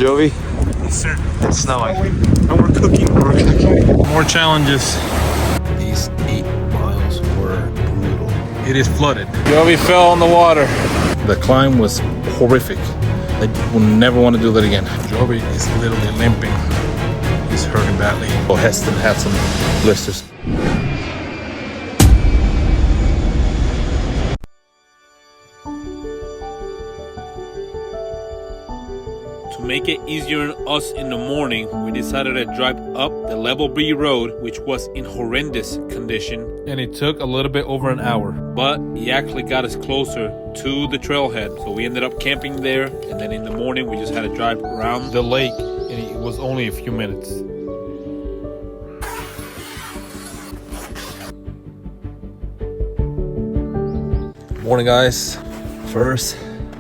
Jovi? Yes, sir. It's snowing. And we're cooking. More challenges. These 8 miles were brutal. It is flooded. Jovi fell in the water. The climb was horrific. I will never want to do that again. Jovi is literally limping. He's hurting badly. Oh, Heston had some blisters. To make it easier on us in the morning, we decided to drive up the level B road, which was in horrendous condition, and it took a little bit over an hour, but it actually got us closer to the trailhead. So we ended up camping there, and then in the morning we just had to drive around the lake, and it was only a few minutes. Morning, guys. First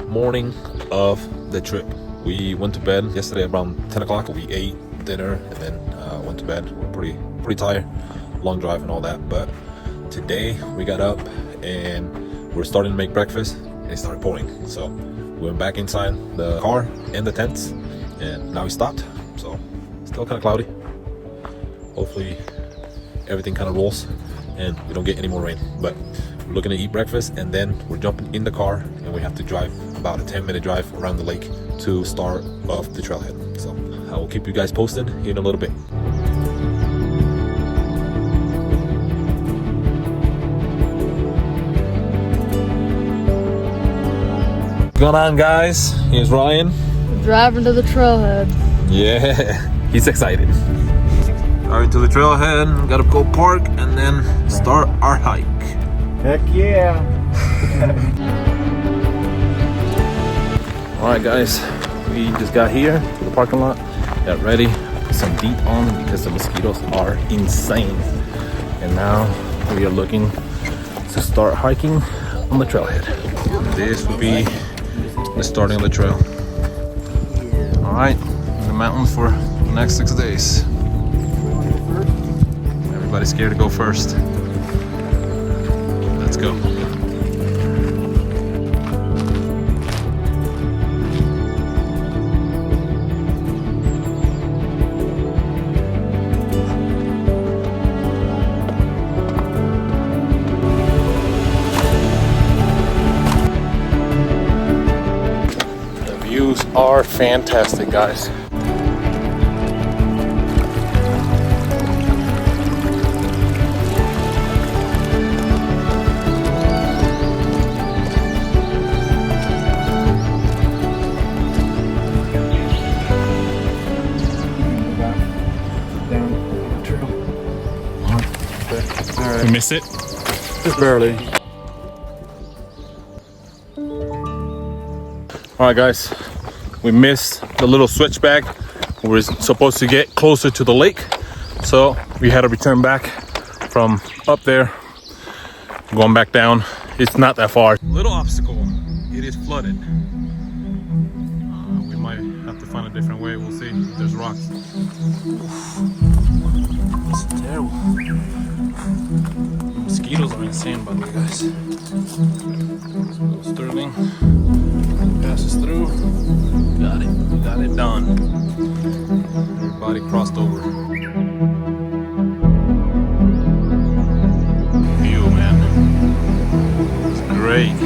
morning of the trip. We went to bed yesterday around 10 o'clock. We ate dinner and then went to bed. We're pretty tired, long drive and all that. But today we got up and we're starting to make breakfast and it started pouring. So we went back inside the car and the tents and now we stopped. So still kind of cloudy. Hopefully everything kind of rolls and we don't get any more rain. But we're looking to eat breakfast and then we're jumping in the car and we have to drive about a 10-minute drive around the lake to start off the trailhead. So I will keep you guys posted in a little bit. What's going on, guys? Here's Ryan. Driving to the trailhead. Yeah, he's excited. Driving to the trailhead, gotta go park and then start our hike. Heck yeah. Alright, guys, we just got here to the parking lot, got ready, put some DEET on because the mosquitoes are insane. And now we are looking to start hiking on the trailhead. This will be the starting of the trail. Alright, in the mountains for the next 6 days. Everybody's scared to go first. Let's go. The views are fantastic, guys. We miss it? Just barely. Alright, guys, we missed the little switchback. We were supposed to get closer to the lake, so we had to return back from up there, going back down. It's not that far. Little obstacle. It is flooded. We might have to find a different way. We'll see. There's rocks. It's terrible. Mosquitoes are insane, by the way, guys. Sterling passes through. Got it. We got it done. Everybody crossed over. View, man. It's great.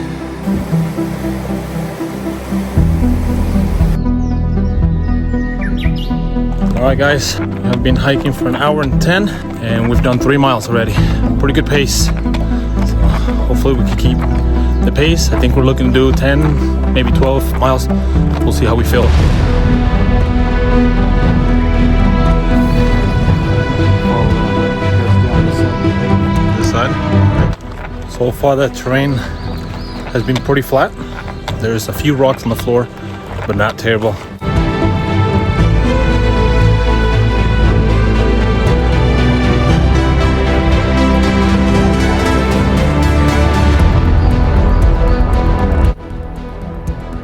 Alright, guys, we have been hiking for an hour and 10 and we've done 3 miles already. Pretty good pace. So hopefully we can keep the pace. I think we're looking to do 10, maybe 12 miles. We'll see how we feel. This side? So far the terrain has been pretty flat. There's a few rocks on the floor, but not terrible.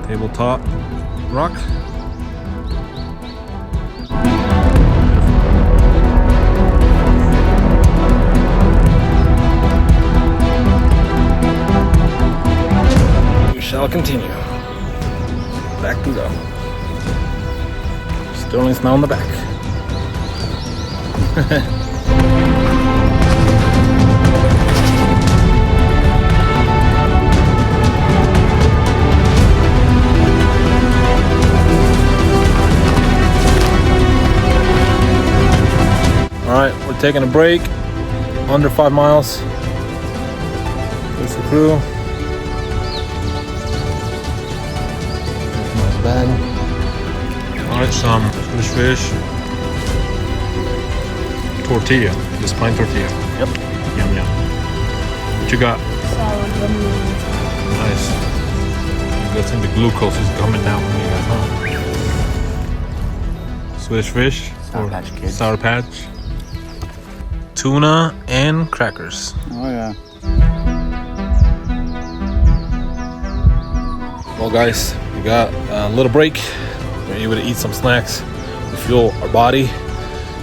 Tabletop rock. We shall continue. Back to go. Sterling's now in the back. All right, we're taking a break. Under 5 miles. There's the crew. Bag. All right, some fish. Tortilla, just plain tortilla. Yep. Yum yum. What you got? Salad, onions. Nice. I'm guessing the glucose is coming down when you guys, huh? Swedish fish. Sour Patch Kids. Sour Patch. Tuna and crackers. Oh yeah. Well, guys, we got a little break. We're able to eat some snacks, refuel our body,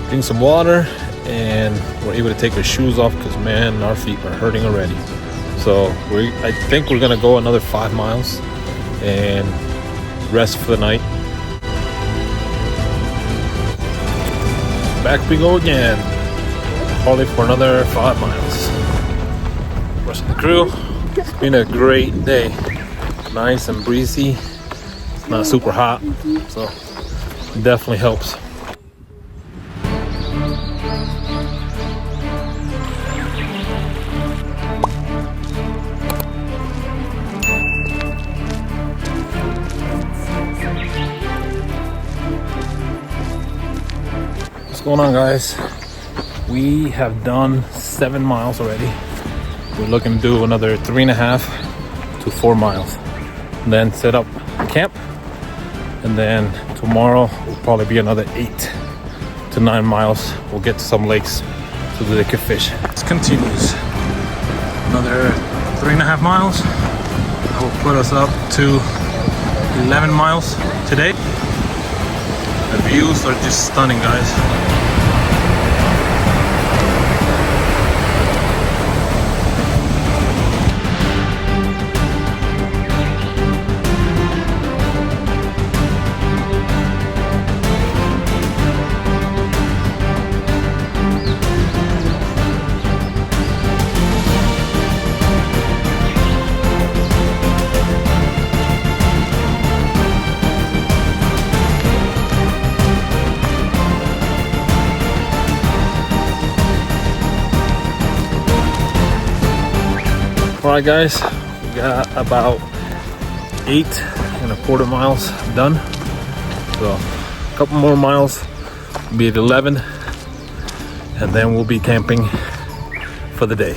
drink some water, and we're able to take our shoes off because, man, our feet are hurting already. So I think we're gonna go another 5 miles and rest for the night. Back we go again, probably for another 5 miles. Rest of the crew. It's been a great day. Nice and breezy. It's not super hot, so it definitely helps. What's going on, guys? We have done 7 miles already. We're looking to do another 3.5 to 4 miles. And then set up camp. And then tomorrow will probably be another 8 to 9 miles. We'll get to some lakes so that they can fish. This continues. Another 3.5 miles. That will put us up to 11 miles today. The views are just stunning, guys. Alright, guys, we got about 8.25 miles done. So a couple more miles, be at 11, and then we'll be camping for the day.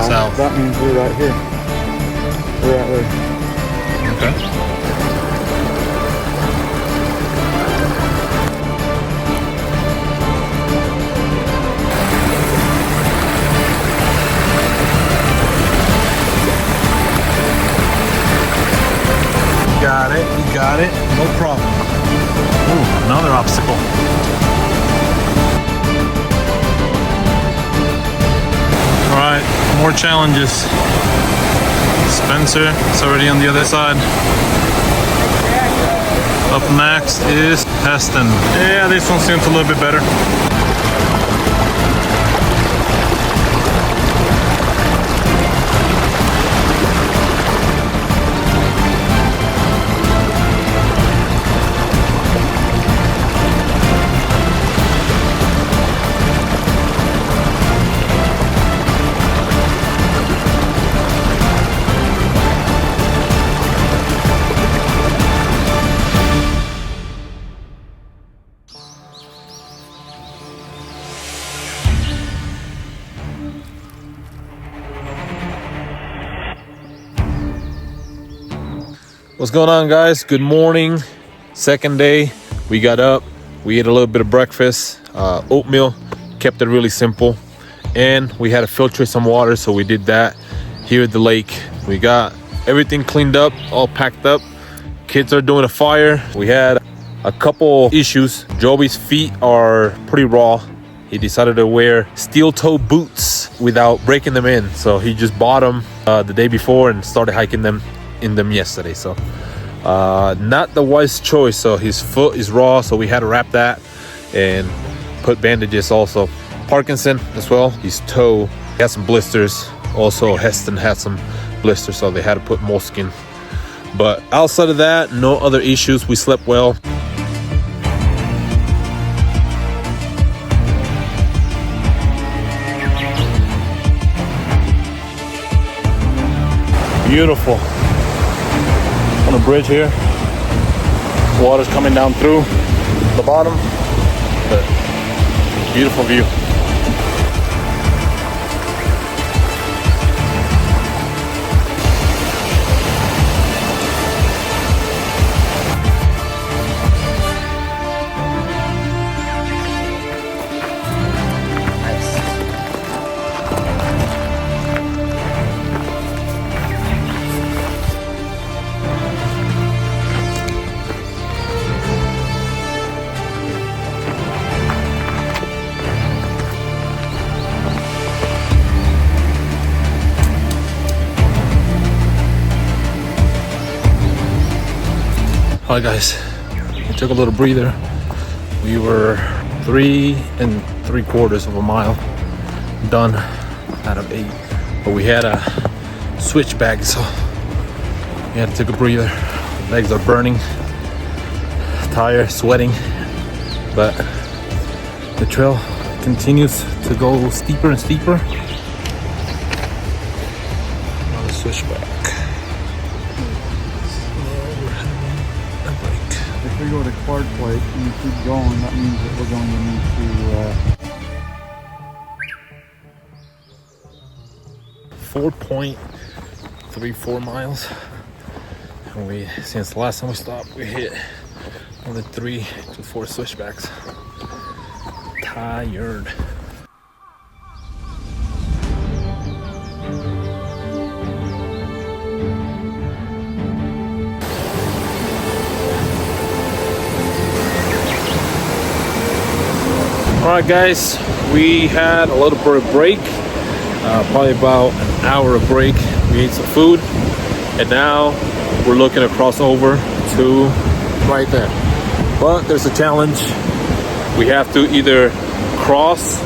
South. That means we're right here. We're right there. Okay. Got it, no problem. Ooh, another obstacle. All right, more challenges. Spencer is already on the other side. Up next is Heston. Yeah, this one seems a little bit better. What's going on, guys? Good morning. Second day. We got up. We ate a little bit of breakfast. Oatmeal. Kept it really simple. And we had to filter some water, so we did that here at the lake. We got everything cleaned up, all packed up. Kids are doing a fire. We had a couple issues. Joey's feet are pretty raw. He decided to wear steel toe boots without breaking them in. So he just bought them the day before and started hiking them yesterday. So not the wise choice. So his foot is raw, so we had to wrap that and put bandages. Also Parkinson as well, his toe, he had some blisters. Also Heston had some blisters, so they had to put moleskin. But outside of that, no other issues. We slept well. Beautiful. On the bridge here, water's coming down through the bottom, but beautiful view. Alright guys, we took a little breather. We were 3 3/4 of a mile done out of 8, but we had a switchback, so we had to take a breather. Legs are burning, tired, sweating, but the trail continues to go steeper and steeper. Another switchback. If we go to Clark Lake and we keep going, that means that we're going to need to 4.34 miles. And since the last time we stopped, we hit only 3 to 4 switchbacks. Tired. Alright guys, we had a little bit of break, probably about an hour of break. We ate some food, and now we're looking to cross over to right there. But there's a challenge. We have to either cross,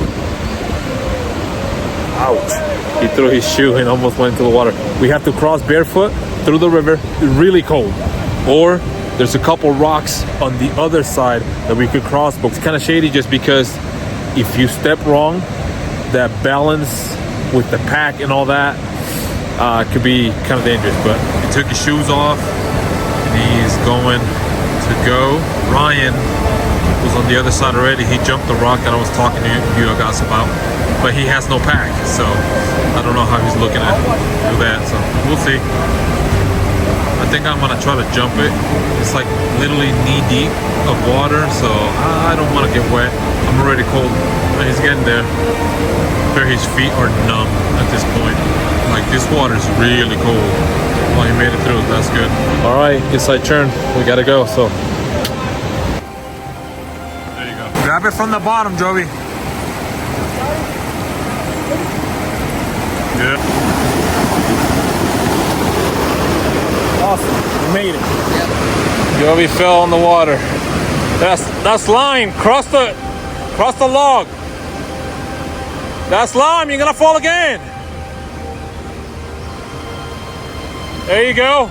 ouch, he threw his shoe and almost went into the water. We have to cross barefoot through the river, really cold, or there's a couple rocks on the other side that we could cross, but it's kind of shady just because if you step wrong, that balance with the pack and all that could be kind of dangerous. But he took his shoes off and he's going to go. Ryan was on the other side already. He jumped the rock that I was talking to you guys about, but he has no pack, so I don't know how he's looking at do that, so we'll see. I think I'm gonna try to jump it. It's like literally knee deep of water, so I don't want to get wet. I'm already cold, but he's getting there. Where his feet are numb at this point. Like, this water is really cold. Oh, he made it through. That's good. All right, inside turn. We gotta go. So there you go. Grab it from the bottom, Joey. Yeah. Awesome, we made it. Yep. Joey fell in the water. That's lime. Cross the log. That's lime. You're gonna fall again. There you go.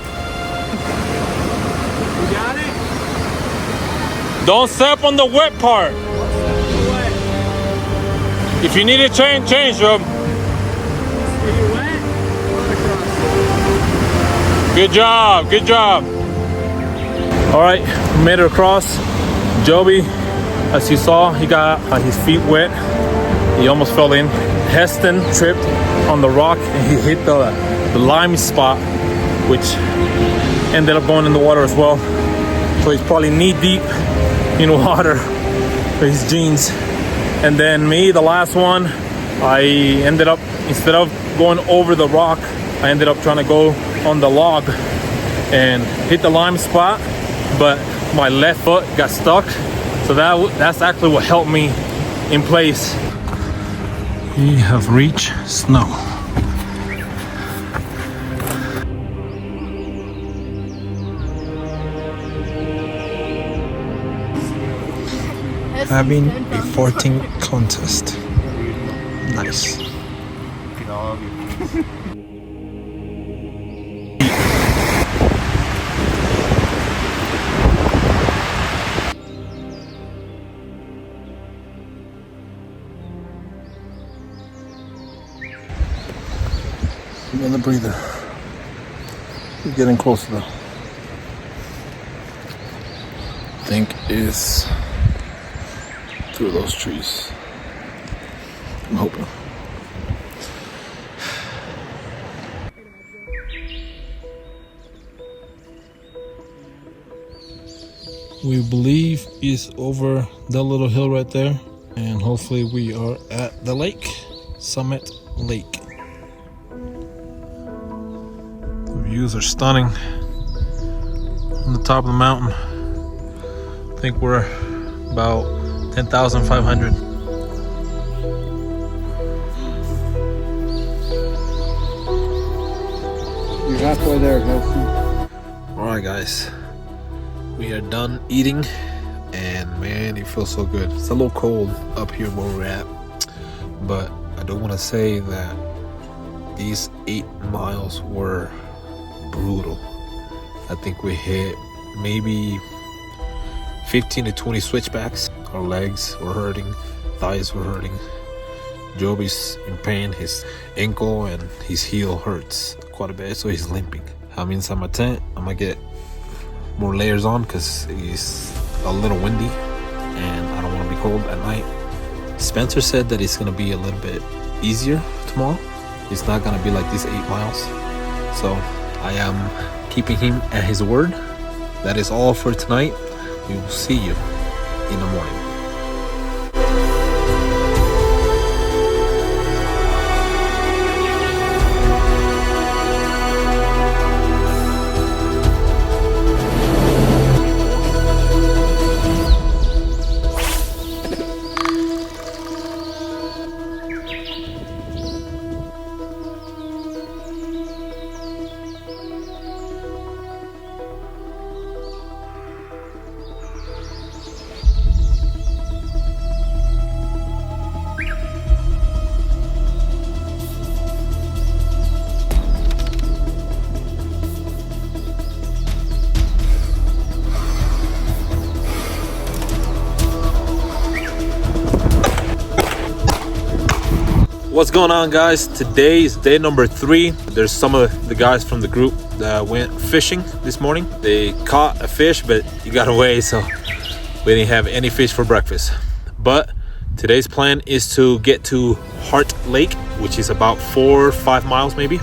You got it? Don't step on the wet part. If you need to change, Joe. Good job, good job. All right, we made it across. Joby, as you saw, he got his feet wet. He almost fell in. Heston tripped on the rock and he hit the lime spot, which ended up going in the water as well. So he's probably knee deep in water with his jeans. And then me, the last one, I ended up, instead of going over the rock, I ended up trying to go on the log and hit the lime spot, but my left foot got stuck. So that's actually what helped me in place. We have reached snow. having a farting contest. Nice. Another breather. We're getting closer though. I think is through those trees. I'm hoping. We believe is over that little hill right there, and hopefully we are at the lake, Summit Lake. The views are stunning on the top of the mountain. I think we're about 10,500. You're halfway there, Nelson. Alright guys, we are done eating, and man, it feels so good. It's a little cold up here where we're at, but I do want to say that these 8 miles were brutal. I think we hit maybe 15 to 20 switchbacks. Our legs were hurting, thighs were hurting. Joby's in pain, his ankle and his heel hurts quite a bit, so he's limping. I'm inside my tent. I'm gonna get more layers on because it's a little windy and I don't want to be cold at night. Spencer said that it's gonna be a little bit easier tomorrow. It's not gonna be like these 8 miles. So I am keeping him at his word. That is all for tonight. We will see you in the morning. What's going on, guys? Today is day number 3. There's some of the guys from the group that went fishing this morning. They caught a fish, but he got away, so we didn't have any fish for breakfast. But today's plan is to get to Heart Lake, which is about 4 or 5 miles maybe.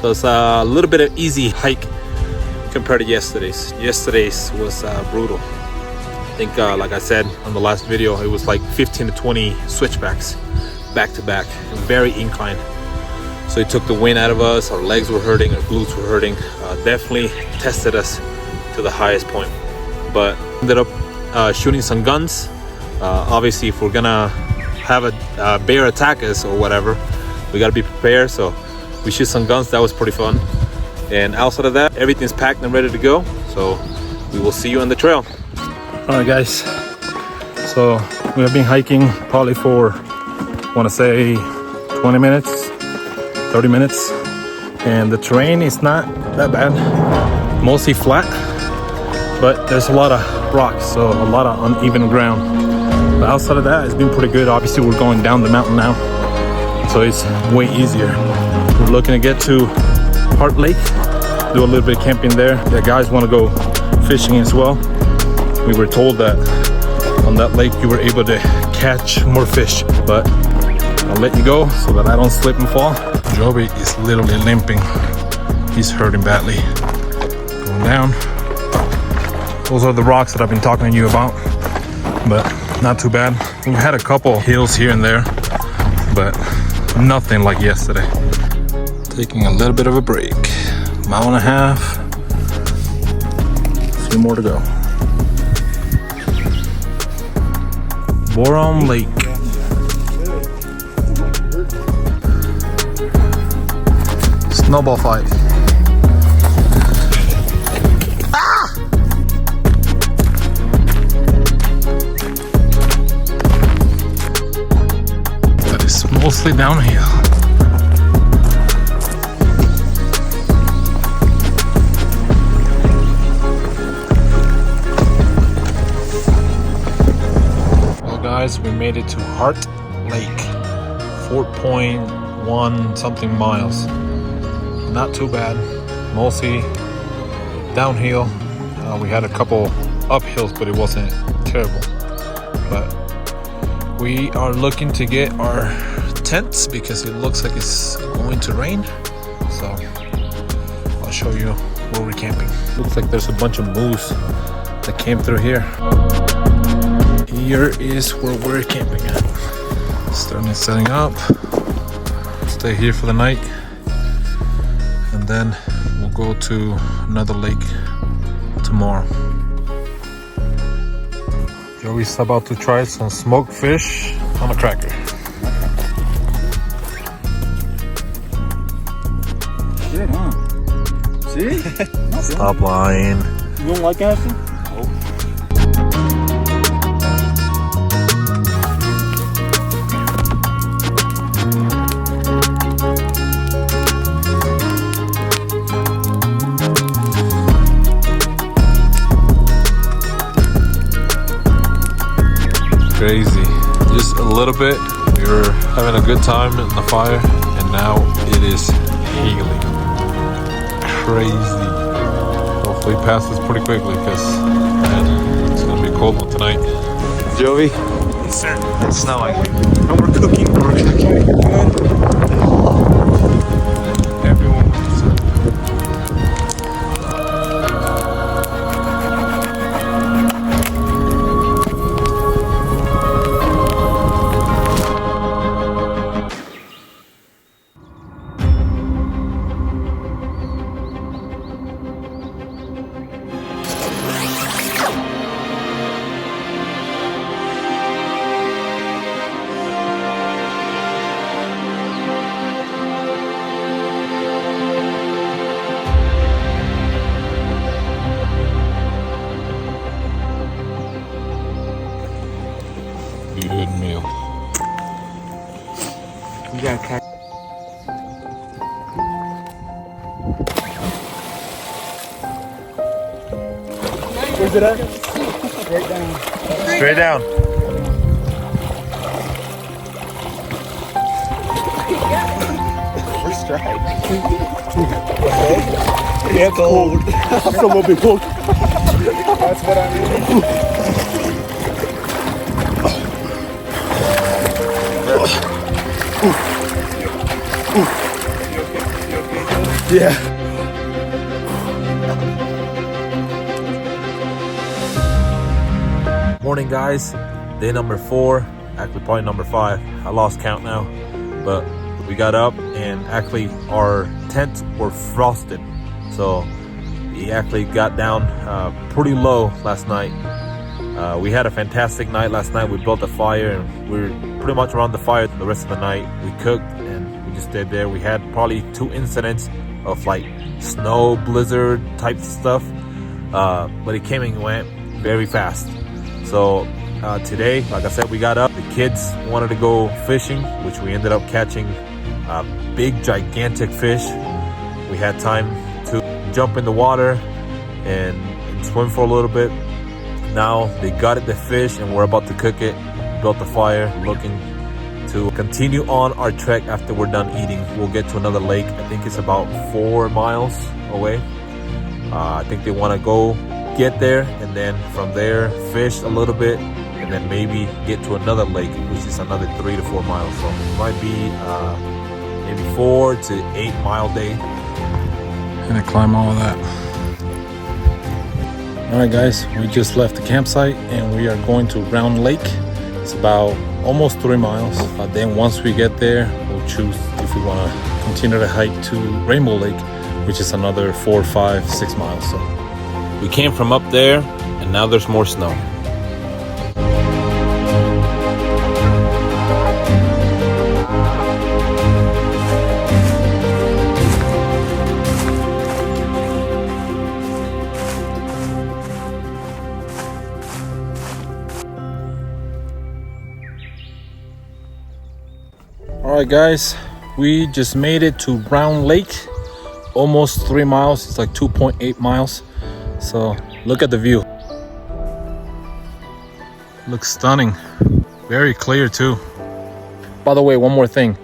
So it's a little bit of easy hike compared to yesterday's. Yesterday's was brutal. I think like I said on the last video, it was like 15 to 20 switchbacks back to back, very inclined, so it took the wind out of us. Our legs were hurting, our glutes were hurting. Definitely tested us to the highest point, but ended up shooting some guns. Obviously, if we're gonna have a bear attack us or whatever, we gotta be prepared, so we shoot some guns. That was pretty fun. And outside of that, everything's packed and ready to go, so we will see you on the trail. All right, guys, so we have been hiking probably for, I want to say 20 minutes, 30 minutes, and the terrain is not that bad, mostly flat, but there's a lot of rocks, so a lot of uneven ground. But outside of that, it's been pretty good. Obviously, we're going down the mountain now, so it's way easier. We're looking to get to Heart Lake, do a little bit of camping there. The guys want to go fishing as well. We were told that on that lake you were able to catch more fish, but I'll let you go so that I don't slip and fall. Joby is literally limping. He's hurting badly. Going down. Those are the rocks that I've been talking to you about, but not too bad. We had a couple hills here and there, but nothing like yesterday. Taking a little bit of a break. Mile and a half. A few more to go. Boron Lake. Snowball fight. Ah! mostly downhill. Well guys, we made it to Heart Lake. 4.1 something miles. Not too bad. Mostly downhill. We had a couple uphills, but it wasn't terrible. But we are looking to get our tents because it looks like it's going to rain. So I'll show you where we're camping. Looks like there's a bunch of moose that came through here. Here is where we're camping at. Starting setting up. Stay here for the night. And then we'll go to another lake tomorrow. Joey's about to try some smoked fish on a cracker. Shit, huh? See? Stop lying. You don't like Ashton? Crazy. Just a little bit. We were having a good time in the fire, and now it is hailing. Crazy. Hopefully pass this pretty quickly because it's gonna be a cold one tonight. Joey? Yes, sir. It's snowing. And we're cooking. Everyone. Good meal. You got cat. Where's it at? Straight down. Straight down. First strike. It's cold. It's a little bit cold. That's what I mean. Yeah. Morning guys, day number 4, actually probably number 5. I lost count now, but we got up and actually our tents were frosted. So we actually got down pretty low last night. We had a fantastic night last night. We built a fire and we were pretty much around the fire the rest of the night. We cooked and we just stayed there. We had probably 2 incidents of like snow blizzard type stuff, but it came and went very fast. So today, like I said, we got up. The kids wanted to go fishing, which we ended up catching big gigantic fish. We had time to jump in the water and swim for a little bit. Now they gutted the fish and we're about to cook it. Built the fire, looking to continue on our trek after we're done eating. We'll get to another lake. I think it's about 4 miles away. I think they want to go get there and then from there fish a little bit and then maybe get to another lake, which is another 3 to 4 miles. So it might be maybe 4 to 8 mile day. Gonna climb all of that. All right guys, we just left the campsite and we are going to Round Lake. It's about almost 3 miles. Then once we get there, we'll choose if we want to continue to hike to Rainbow Lake, which is another 4, 5, 6 miles. So we came from up there and now there's more snow. All right, guys, we just made it to Brown Lake. Almost 3 miles. It's like 2.8 miles. So look at the view. Looks stunning. Very clear too. By the way, one more thing.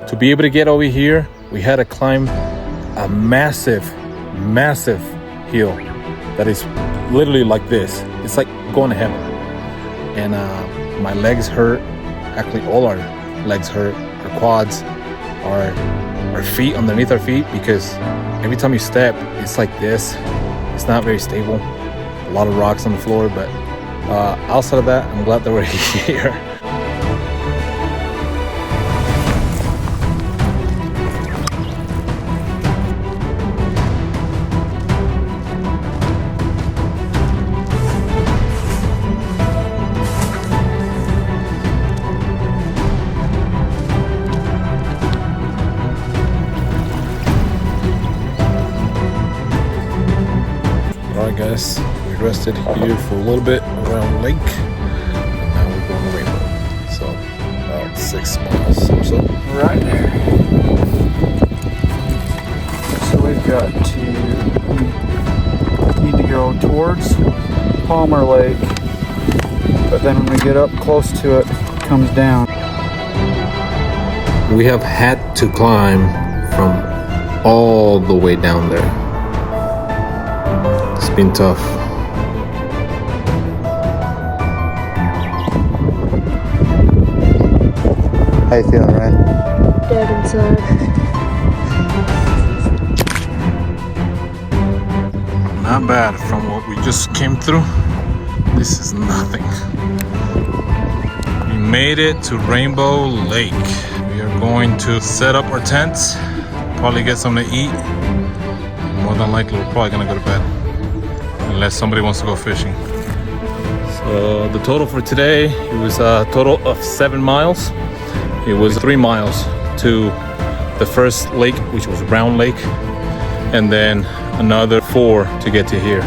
To be able to get over here, we had to climb a massive hill that is literally like this. It's like going to heaven. And my legs hurt. Actually, all our legs hurt. Our quads, our feet, underneath our feet, because every time you step, it's like this. It's not very stable. A lot of rocks on the floor, but outside of that, I'm glad that we're here. Alright guys, we rested here for a little bit around lake, and now we're going to Rainbow. So about 6 miles or so. Right there. So we've got to need to go towards Palmer Lake, but then when we get up close to it, it comes down. We have had to climb from all the way down there. It's been tough. How you feeling, Ryan? Dead inside. Not bad from what we just came through. This is nothing. We made it to Rainbow Lake. We are going to set up our tents, probably get something to eat. More than likely, we're probably gonna go to bed, unless somebody wants to go fishing. So the total for today, it was a total of 7 miles. It was 3 miles to the first lake, which was Brown Lake, and then another 4 to get to here.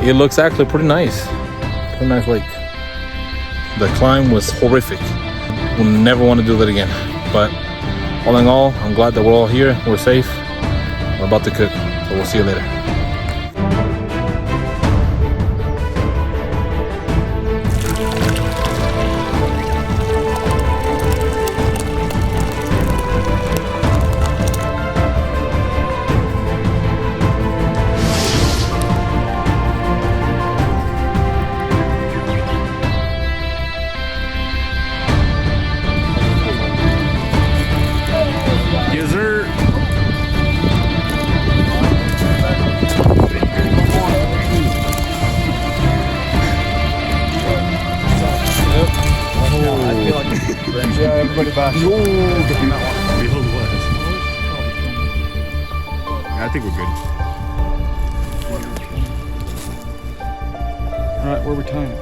It looks actually pretty nice lake. The climb was horrific. We'll never want to do that again. But all in all, I'm glad that we're all here. We're safe. We're about to cook, so we'll see you later. Yeah, everybody back. I think we're good. All right, where we tying it?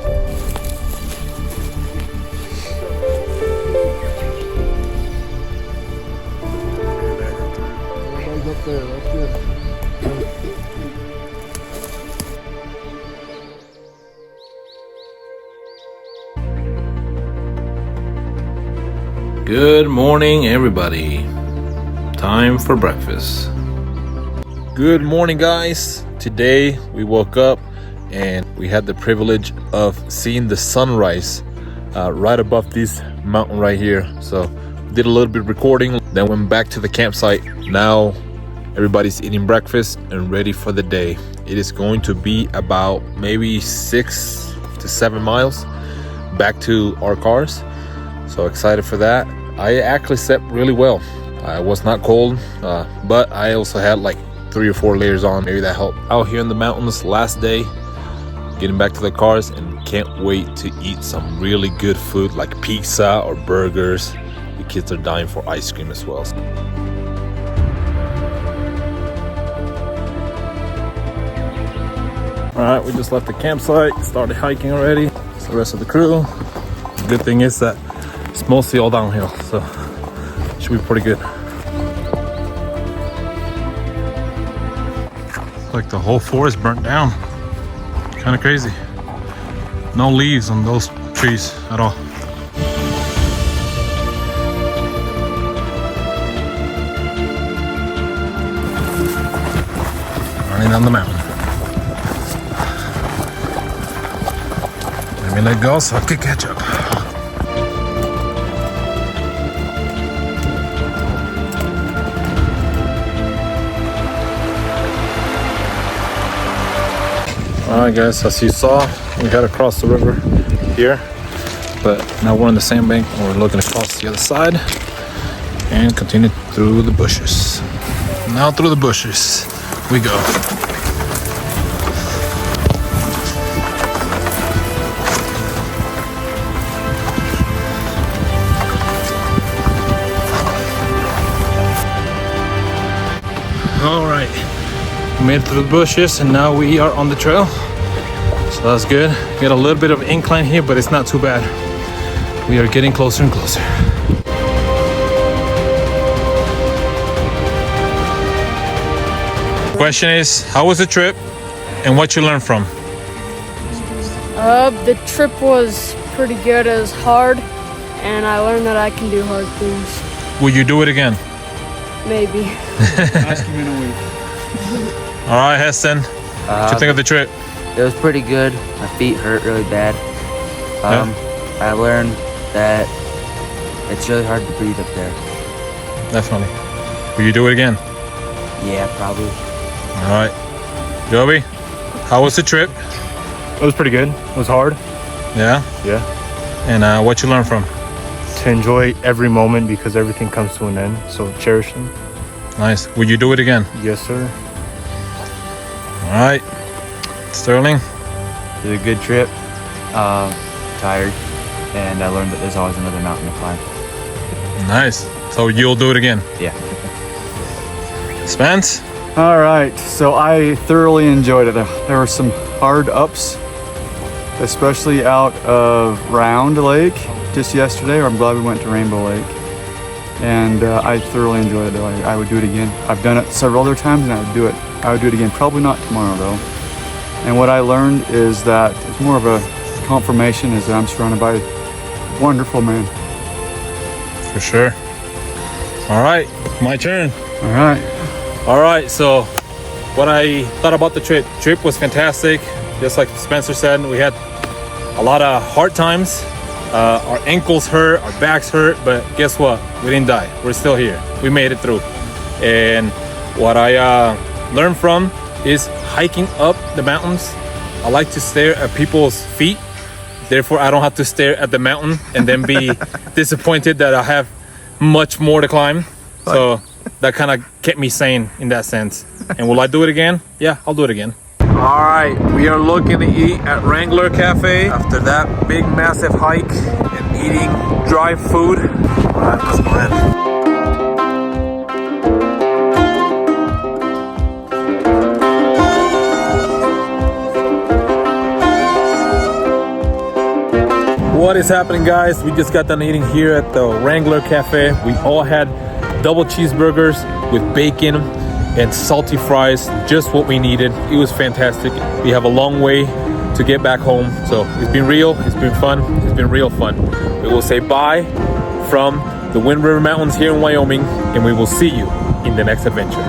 Everybody's up there. That's good. Good morning, everybody. Time for breakfast. Good morning, guys. Today we woke up and we had the privilege of seeing the sunrise right above this mountain right here. So did a little bit of recording, then went back to the campsite. Now everybody's eating breakfast and ready for the day. It is going to be about maybe 6 to 7 miles back to our cars. So excited for that. I actually slept really well. I was not cold, but I also had like 3 or 4 layers on. Maybe that helped. Out here in the mountains, last day, getting back to the cars, and can't wait to eat some really good food like pizza or burgers. The kids are dying for ice cream as well. All right, we just left the campsite, started hiking already. It's the rest of the crew. The good thing is that it's mostly all downhill, so it should be pretty good. Like the whole forest burnt down. Kind of crazy. No leaves on those trees at all. Running down the mountain. Let me let go so I can catch up. Alright guys, as you saw, we had to cross the river here, but now we're on the sandbank and we're looking across the other side and continue through the bushes. Now through the bushes we go. Alright, we made it through the bushes and now we are on the trail. So that's good. We got a little bit of incline here, but it's not too bad. We are getting closer and closer. Question is, how was the trip and what you learned from? The trip was pretty good. It was hard, and I learned that I can do hard things. Will you do it again? Maybe. Ask him in a week. All right, Heston. What you think of the trip? It was pretty good. My feet hurt really bad. I learned that it's really hard to breathe up there. Definitely. Will you do it again? Yeah, probably. All right. Joby, how was the trip? It was pretty good. It was hard. Yeah? Yeah. And what you learned from? To enjoy every moment because everything comes to an end. So cherish them. Nice. Will you do it again? Yes, sir. All right. Sterling? It was a good trip. Tired. And I learned that there's always another mountain to climb. Nice. So you'll do it again? Yeah. Spence? All right, so I thoroughly enjoyed it. There were some hard ups, especially out of Round Lake just yesterday. I'm glad we went to Rainbow Lake. And I thoroughly enjoyed it though. I would do it again. I've done it several other times and I would do it again. Probably not tomorrow though. And what I learned is that it's more of a confirmation is that I'm surrounded by wonderful men. For sure. All right, my turn. All right. All right, so what I thought about the trip was fantastic. Just like Spencer said, we had a lot of hard times. Our ankles hurt, our backs hurt, but guess what? We didn't die. We're still here. We made it through. And what I learned from is hiking up the mountains. I like to stare at people's feet. Therefore, I don't have to stare at the mountain and then be disappointed that I have much more to climb. So that kind of kept me sane in that sense. And will I do it again? Yeah, I'll do it again. All right, we are looking to eat at Wrangler Cafe after that big massive hike and eating dry food. All right, let's go ahead. What is happening, guys? We just got done eating here at the Wrangler Cafe. We all had double cheeseburgers with bacon and salty fries, just what we needed. It was fantastic. We have a long way to get back home, so it's been real, it's been fun, it's been real fun. We will say bye from the Wind River Mountains here in Wyoming, and we will see you in the next adventure.